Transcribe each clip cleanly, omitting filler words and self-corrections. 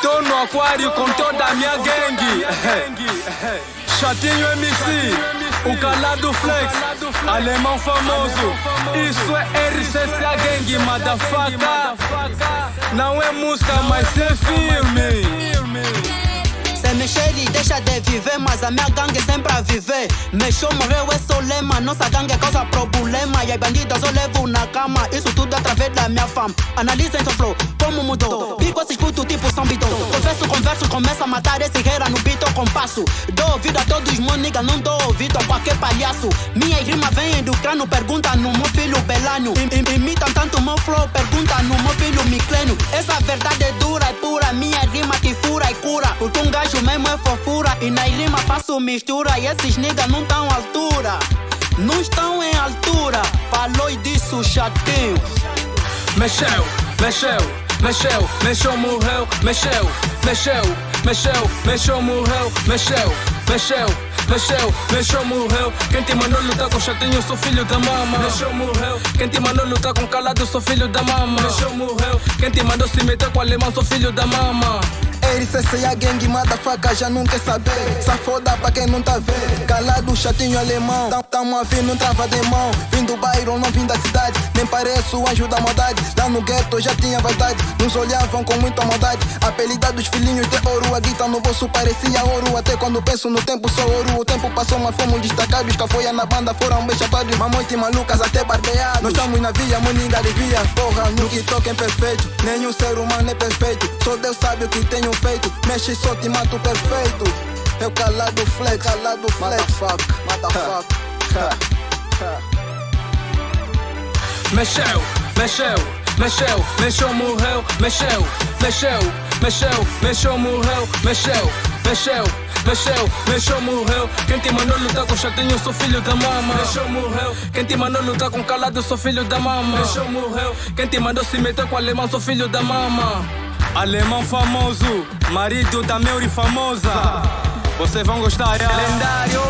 Tô no aquário com toda a minha gangue. Chatinho MC, o calado flex, alemão famoso. Isso é RCCA Gang, motherfucker. Não é música, mas é filme. Se mexer e deixa de viver, mas a minha gangue sempre a viver. Mexeu, morreu, é só lema. Nossa gangue causa problema. E as bandidas eu levo na cama. Isso tudo através da minha fama. Analisem seu flow, como mudou. Bico esses putos tipo São Bidon. Converso, começa a matar esse guerra no beat eu compasso. Dou ouvido a todos os nigga, não dou ouvido a qualquer palhaço. Minhas rimas vêm do crânio, pergunta no meu filho Belânio. Imitam tanto meu flow, pergunta no meu filho Miclênio. Essa verdade é dura e pura, minha rima que fura e cura. Porque um gajo mesmo é fofura e na rima faço mistura. E esses niggas não tão à altura, não estão em altura. Falou e disse o chatinho. Mexeu, morreu, mexeu, morreu, mexeu, morreu. Quem te mandou lutar com chatinho, sou filho da mama. Mexeu, morreu. Quem te mandou lutar com calado, sou filho da mama. Mexeu, morreu. Quem te mandou se meter com alemão, sou filho da mama. RCCA Gang, motherfucker, já não quer saber. Safoda pra quem não tá vendo. Calado, chatinho, alemão. Tamo a vir num trava de mão. Vim do bairro, não vim da cidade. Nem pareço anjo da maldade. Lá no gueto já tinha vaidade. Nos olhavam com muita maldade. Apelidados filhinhos de ouro. A guita no bolso parecia ouro. Até quando penso no tempo sou ouro. O tempo passou, mas fomos destacados. Cafoia na banda foram bem chapados. Mamões e malucas até barbeados. Nós estamos na via, muninga alivia. Porra, no que toca é perfeito. Nenhum ser humano é perfeito. Só Deus sabe o que tenho feito. Mexe só te mato perfeito. É o calado flex, motherfucker. Mexeu, morreu, mexeu, morreu, mexeu, morreu. Quem te mandou lutar com chatinho, sou filho da mama. Mexeu, morreu. Quem te mandou lutar com calado, sou filho da mama. Mexeu, morreu. Quem te mandou se meter com alemão, sou filho da mama. Alemão famoso, marido da Meuri famosa. Vocês vão gostar, lendário.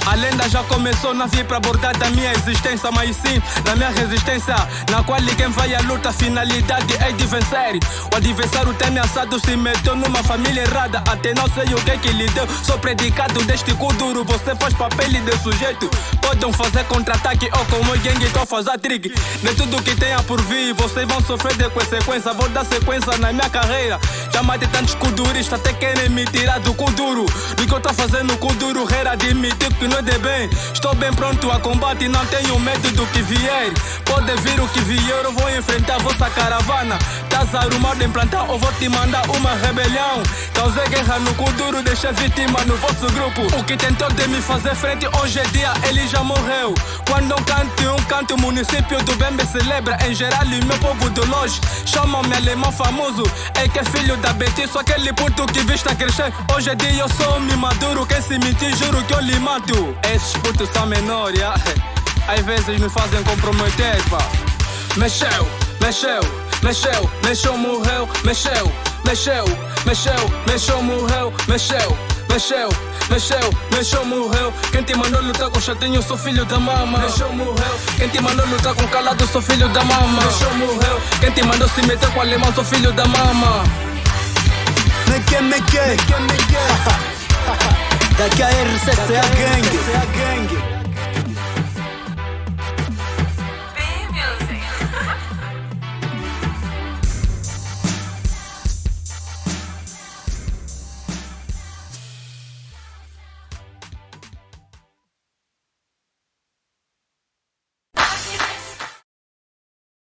A lenda já começou, não vim pra abordar da minha existência, mas sim da minha resistência, na qual quem vai à luta, a finalidade é de vencer. O adversário tem ameaçado, se meteu numa família errada. Até não sei o que lhe deu, sou predicado deste cu duro. Você faz papel de sujeito, podem fazer contra-ataque ou como gangue, então faz a trick. De tudo que tenha por vir, vocês vão sofrer de consequência. Vou dar sequência na minha carreira. Já matei tantos kuduristas, até querem me tirar do cu duro. Do que eu tô fazendo com duro, era admitir que não é de bem. Estou bem pronto a combate, não tenho medo do que vier. Pode vir o que vier, eu vou enfrentar a vossa caravana. Tás arrumado em plantar, eu vou te mandar uma rebelião. Causei guerra no cu duro, deixei vítima no vosso grupo. O que tentou de me fazer frente, hoje é dia, ele já morreu. Quando um canto, o município do Bembe celebra. Em geral, e meu povo de longe chamam-me alemão famoso. É que é filho da Betty, só aquele puto que vista crescer. Hoje é dia, eu sou maduro, quem se mentir, juro que eu lhe mato. Esses putos são menores, às vezes me fazem comprometer, pá. Mexeu, morreu, mexeu, morreu, mexeu, morreu. Quem te mandou lutar com chatinho, sou filho da mama. Mexeu, morreu. Quem te mandou lutar com calado, sou filho da mama. Mexeu, morreu. Quem te mandou se meter com alemão, sou filho da mama. Daqui a RCCA Gang.